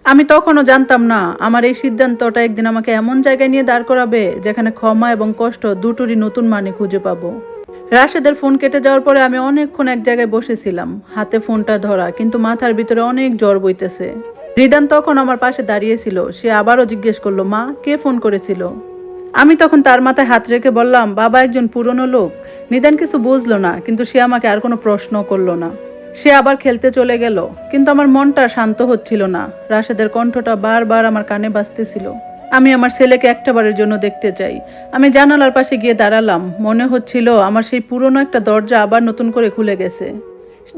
আমি তখনও জানতাম না আমার এই সিদ্ধান্তটা একদিন আমাকে এমন জায়গায় নিয়ে দাঁড় করাবে যেখানে ক্ষমা এবং কষ্ট দুটোরই নতুন মানে খুঁজে পাবো। রাশেদের ফোন কেটে যাওয়ার পরে আমি অনেকক্ষণ এক জায়গায় বসেছিলাম, হাতে ফোনটা ধরা, কিন্তু মাথার ভিতরে অনেক জ্বর বইতেছে। রিদান তখন আমার পাশে দাঁড়িয়েছিল। সে আবারও জিজ্ঞেস করলো, মা, কে ফোন করেছিল? আমি তখন তার মাথায় হাত রেখে বললাম, বাবা একজন পুরনো লোক। নিদান কিছু বুঝলো না, কিন্তু সে আমাকে আর কোনো প্রশ্ন করলো না। সে আবার খেলতে চলে গেল, কিন্তু আমার মনটা শান্ত হচ্ছিল না। রাশেদের কণ্ঠটা বারবার আমার কানে বাজতেছিল, আমি আমার ছেলেকে একটাবারের জন্য দেখতে চাই। আমি জানালার পাশে গিয়ে দাঁড়ালাম। মনে হচ্ছিল আমার সেই পুরনো একটা দরজা আবার নতুন করে খুলে গেছে,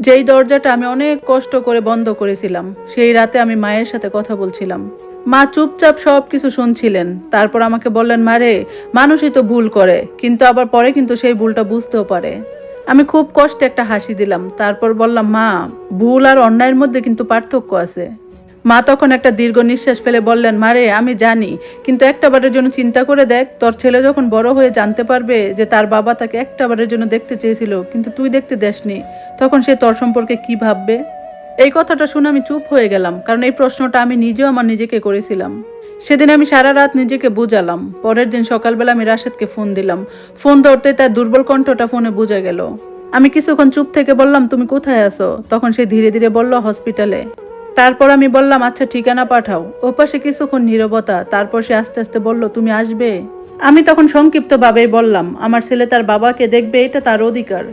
যেই দরজাটা আমি অনেক কষ্ট করে বন্ধ করেছিলাম। সেই রাতে আমি মায়ের সাথে কথা বলছিলাম। মা চুপচাপ সব কিছু শুনছিলেন। তারপর আমাকে বললেন, মারে, মানুষই তো ভুল করে, কিন্তু আবার পরে কিন্তু সেই ভুলটা বুঝতেও পারে। আমি খুব কষ্টে একটা হাসি দিলাম। তারপর বললাম, মা, ভুল আর অন্যায়ের মধ্যে কিন্তু পার্থক্য আছে। মা তখন একটা দীর্ঘ নিঃশ্বাস ফেলে বললেন, মারে, আমি জানি, কিন্তু একটাবারের জন্য চিন্তা করে দেখ, তোর ছেলে যখন বড় হয়ে জানতে পারবে যে তার বাবা তাকে একটাবারের জন্য দেখতে চেয়েছিল কিন্তু তুই দেখতে দেসনি, তখন সে তোর সম্পর্কে কি ভাববে? এই কথাটা শুনে আমি চুপ হয়ে গেলাম, কারণ এই প্রশ্নটা আমি নিজেও আমার নিজেকে করেছিলাম। সেদিন আমি সারা রাত নিজেকে বুঝালাম। পরের দিন সকালবেলা আমি রাশেদকে ফোন দিলাম। ফোন ধরতে তার দুর্বল কণ্ঠটা ফোনে বোঝা গেল। আমি কিছুক্ষণ চুপ থেকে বললাম, তুমি কোথায় আছো? তখন সে ধীরে ধীরে বলল, হসপিটালে। তারপর আমি বললাম, আচ্ছা, ঠিকানা পাঠাও। ওপাশে কিছুক্ষণ নীরবতা। তারপর সে আস্তে আস্তে বলল, তুমি আসবে? আমি তখন সংক্ষিপ্তভাবেই বললাম, আমার ছেলে তার বাবাকে দেখবে, এটা তার অধিকার।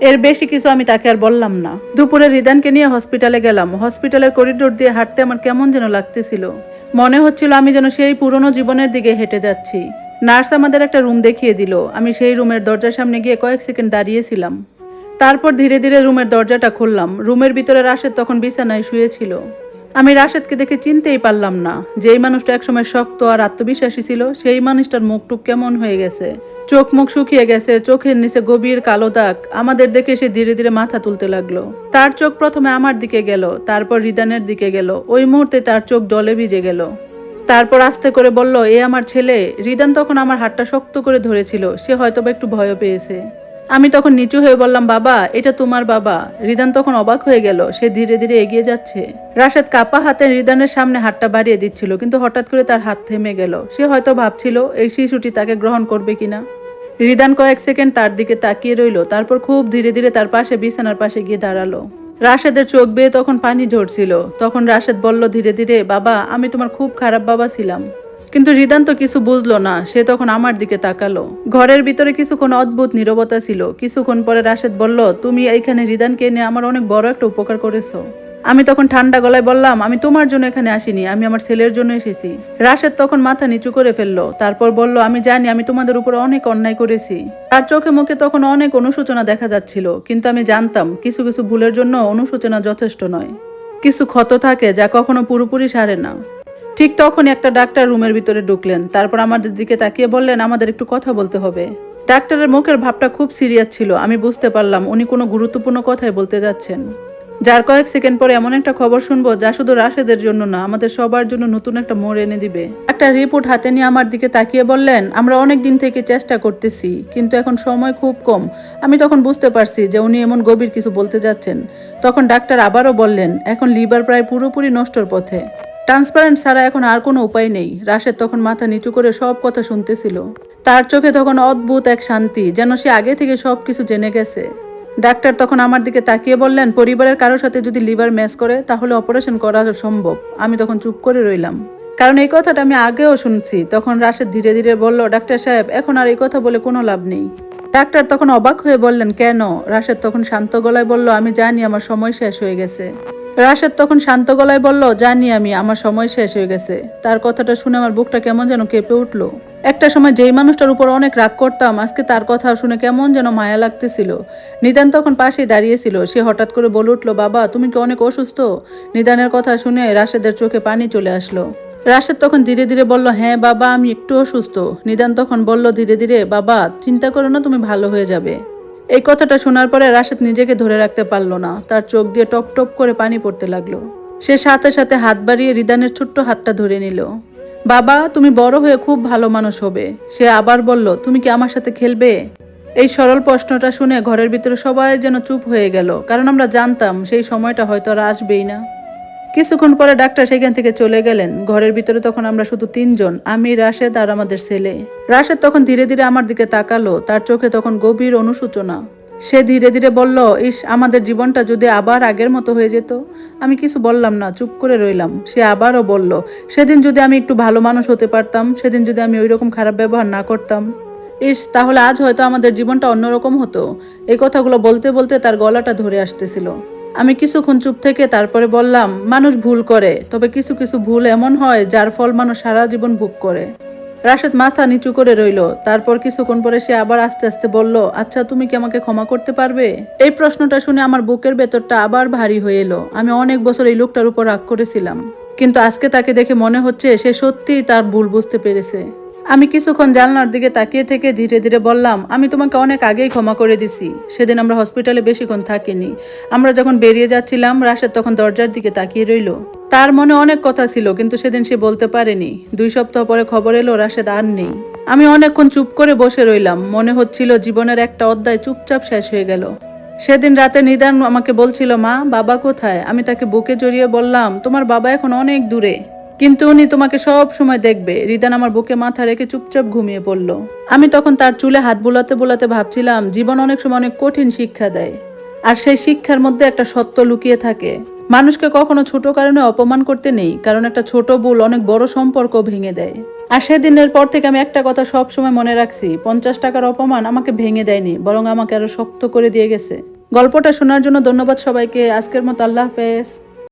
এর বেশি কিছু আমি তাকে আর বললাম না। দুপুরে রিদানকে নিয়ে হসপিটালে গেলাম। হসপিটালের করিডোর দিয়ে হাঁটতে আমার কেমন যেন লাগতেছিল। মনে হচ্ছিল আমি যেন সেই পুরনো জীবনের দিকে হেঁটে যাচ্ছি। নার্স আমাদের একটা রুম দেখিয়ে দিল। আমি সেই রুমের দরজার সামনে গিয়ে কয়েক সেকেন্ড দাঁড়িয়েছিলাম। তারপর ধীরে ধীরে রুমের দরজাটা খুললাম। রুমের ভিতরে রাশেদ তখন বিছানায় শুয়েছিল। আমি রাশেদকে দেখে চিনতেই পারলাম না। যেই মানুষটা একসময় শক্ত আর আত্মবিশ্বাসী ছিল, সেই মানুষটার মুখটুক কেমন হয়ে গেছে। চোখ মুখ শুকিয়ে গেছে, চোখের নিচে গভীর কালো দাগ। আমাদের দেখে সে ধীরে ধীরে মাথা তুলতে লাগলো। তার চোখ প্রথমে আমার দিকে গেল, তারপর রিদানের দিকে গেল। ওই মুহূর্তে তার চোখ জলে ভিজে গেল। তারপর আস্তে করে বলল, এ আমার ছেলে। রিদান তখন আমার হাতটা শক্ত করে ধরেছিল। সে হয়তোবা একটু ভয় পেয়েছে। আমি তখন নিচু হয়ে বললাম, বাবা, এটা তোমার বাবা। রিদান তখন অবাক হয়ে গেল। সে ধীরে ধীরে এগিয়ে যাচ্ছে। রাশেদ কাপা হাতে রিদানের সামনে হাতটা বাড়িয়ে দিচ্ছিল, কিন্তু হঠাৎ করে তার হাত থেমে গেল। সে হয়তো ভাবছিল এই শিশুটি তাকে গ্রহণ করবে কিনা। রিদান কয়েক সেকেন্ড তার দিকে তাকিয়ে রইল। তারপর খুব ধীরে ধীরে তার পাশে বিছানার পাশে গিয়ে দাঁড়ালো। রাশেদের চোখ বেয়ে তখন পানি ঝরছিল। তখন রাশেদ বলল ধীরে ধীরে, বাবা, আমি তোমার খুব খারাপ বাবা ছিলাম। কিন্তু রিদান তো কিছু বুঝলো না। সে তখন আমার দিকে তাকালো। ঘরের ভিতরে কিছুক্ষণ অদ্ভুত নীরবতা ছিল। কিছুক্ষণ পরে রাশেদ বলল, তুমি এইখানে রিদানকে এনে আমার অনেক বড় একটা উপকার করেছো। আমি তখন ঠান্ডা গলায় বললাম, আমি তোমার জন্য এখানে আসিনি, আমি আমার ছেলের জন্য এসেছি। রাশেদ তখন মাথা নিচু করে ফেললো। তারপর বলল, আমি জানি আমি তোমাদের উপর অনেক অন্যায় করেছি। তার চোখে মুখে তখন অনেক অনুশোচনা দেখা যাচ্ছিল, কিন্তু আমি জানতাম কিছু কিছু ভুলের জন্য অনুশোচনা যথেষ্ট নয়। কিছু ক্ষত থাকে যা কখনো পুরোপুরি সারে না। ঠিক তখনই একটা ডাক্তার রুমের ভিতরে ঢুকলেন। তারপর আমাদের দিকে তাকিয়ে বললেন, আমাদের একটু কথা বলতে হবে। ডাক্তারের মুখের ভাবটা খুব সিরিয়াস ছিল। আমি বুঝতে পারলাম উনি কোনো গুরুত্বপূর্ণ কথাই বলতে যাচ্ছেন। যার কয়েক সেকেন্ড পরে এমন একটা খবর শুনবো যা শুধু রাশেদের জন্য না, আমাদের সবার জন্য নতুন একটা মোড় এনে দিবে। একটা রিপোর্ট হাতে নিয়ে আমার দিকে তাকিয়ে বললেন, আমরা অনেক দিন থেকে চেষ্টা করতেছি, কিন্তু এখন সময় খুব কম। আমি তখন বুঝতে পারছি যে উনি এমন গভীর কিছু বলতে যাচ্ছেন। তখন ডাক্তার আবারও বললেন, এখন লিভার প্রায় পুরোপুরি নষ্টর পথে। ট্রান্সপারেন্ট ছাড়া এখন আর কোনো উপায় নেই। রাশেদ তখন মাথা নিচু করে সব কথা শুনতেছিল। তার চোখে তখন অদ্ভুত এক শান্তি, যেন সে আগে থেকে সবকিছু জেনে গেছে। ডাক্তার তখন আমার দিকে তাকিয়ে বললেন, পরিবারের কারোর সাথে যদি লিভার ম্যাচ করে তাহলে অপারেশন করা সম্ভব। আমি তখন চুপ করে রইলাম, কারণ এই কথাটা আমি আগেও শুনছি। তখন রাশেদ ধীরে ধীরে বলল, ডাক্তার সাহেব, এখন আর এই কথা বলে কোনো লাভ নেই। ডাক্তার তখন অবাক হয়ে বললেন, কেন? রাশেদ তখন শান্ত গলায় বলল, আমি জানি আমার সময় শেষ হয়ে গেছে। রাশেদ তখন শান্ত গলায় বলল, জানি আমি আমার সময় শেষ হয়ে গেছে। তার কথাটা শুনে আমার বুকটা কেমন যেন কেঁপে উঠলো। একটা সময় যেই মানুষটার উপর অনেক রাগ করতাম, আজকে তার কথা শুনে কেমন যেন মায়া লাগতেছিল। নিদান তখন পাশেই দাঁড়িয়েছিল। সে হঠাৎ করে বলে উঠলো, বাবা, তুমি কি অনেক অসুস্থ? নিদানের কথা শুনে রাশেদের চোখে পানি চলে আসলো। রাশেদ তখন ধীরে ধীরে বলল, হ্যাঁ বাবা, আমি একটু অসুস্থ। নিদান তখন বলল ধীরে ধীরে, বাবা, চিন্তা করো না, তুমি ভালো হয়ে যাবে। এই কথাটা শোনার পরে রাশেদ নিজেকে ধরে রাখতে পারল না। তার চোখ দিয়ে টপ টপ করে পানি পড়তে লাগলো। সে সাথে সাথে হাত বাড়িয়ে রিদানের ছোট্ট হাতটা ধরে নিল। বাবা, তুমি বড় হয়ে খুব ভালো মানুষ হবে। সে আবার বলল, তুমি কি আমার সাথে খেলবে? এই সরল প্রশ্নটা শুনে ঘরের ভিতরে সবাই যেন চুপ হয়ে গেল, কারণ আমরা জানতাম সেই সময়টা হয়তো আর আসবেই না। কিছুক্ষণ পরে ডাক্তার সেখান থেকে চলে গেলেন। ঘরের ভিতরে তখন আমরা শুধু 3 জন, আমি, রাশেদ আর আমাদের ছেলে। রাশেদ তখন ধীরে ধীরে আমার দিকে তাকালো, তার চোখে তখন গভীর অনুশোচনা। সে ধীরে ধীরে বলল, ইস, আমাদের জীবনটা যদি আবার আগের মতো হয়ে যেত। আমি কিছু বললাম না, চুপ করে রইলাম। সে আবারও বলল, সেদিন যদি আমি একটু ভালো মানুষ হতে পারতাম, সেদিন যদি আমি ওইরকম খারাপ ব্যবহার না করতাম, ইস, তাহলে আজ হয়তো আমাদের জীবনটা অন্যরকম হতো। এই কথাগুলো বলতে বলতে তার গলাটা ধরে আসতেছিল। আমি কিছুক্ষণ চুপ থেকে তারপরে বললাম, মানুষ ভুল করে, তবে কিছু কিছু ভুল এমন হয় যার ফল মানুষ সারা জীবন ভোগ করে। রাশেদ মাথা নিচু করে রইল। তারপর কিছুক্ষণ পরে সে আবার আস্তে আস্তে বলল, আচ্ছা, তুমি কি আমাকে ক্ষমা করতে পারবে? এই প্রশ্নটা শুনে আমার বুকের ভেতরটা আবার ভারী হয়ে এলো। আমি অনেক বছর এই লোকটার উপর রাগ করেছিলাম, কিন্তু আজকে তাকে দেখে মনে হচ্ছে সে সত্যিই তার ভুল বুঝতে পেরেছে। আমি কিছুক্ষণ জানলার দিকে তাকিয়ে থেকে ধীরে ধীরে বললাম, আমি তোমাকে অনেক আগেই ক্ষমা করে দিছি। সেদিন আমরা হসপিটালে বেশিক্ষণ থাকিনি। আমরা যখন বেরিয়ে যাচ্ছিলাম, রাশেদ তখন দরজার দিকে তাকিয়ে রইল। তার মনে অনেক কথা ছিল, কিন্তু সেদিন সে বলতে পারেনি। 2 সপ্তাহ পরে খবর এলো রাশেদ আর নেই। আমি অনেকক্ষণ চুপ করে বসে রইলাম। মনে হচ্ছিল জীবনের একটা অধ্যায় চুপচাপ শেষ হয়ে গেল। সেদিন রাতে নিদান আমাকে বলছিল, মা, বাবা কোথায়? আমি তাকে বুকে জড়িয়ে বললাম, তোমার বাবা এখন অনেক দূরে, কিন্তু উনি তোমাকে সব সময় দেখবে। রিদান আমার বুকে মাথা রেখে চুপচাপ ঘুমিয়ে পড়ল। আমি তখন তার চুলে হাত বুলাতে বুলাতে ভাবছিলাম, জীবন অনেক সময় অনেক কঠিন শিক্ষা দেয়, আর সেই শিক্ষার মধ্যে একটা সত্য লুকিয়ে থাকে। মানুষকে কখনো ছোট কারণে অপমান করতে নেই, কারণ একটা ছোট ভুল অনেক বড় সম্পর্ক ভেঙে দেয়। আর সেদিনের পর থেকে আমি একটা কথা সব সময় মনে রাখছি, 50 টাকার অপমান আমাকে ভেঙে দেয়নি, বরং আমাকে আরো শক্ত করে দিয়ে গেছে। গল্পটা শোনার জন্য ধন্যবাদ সবাইকে। আজকের মতো আল্লাহ হাফেজ।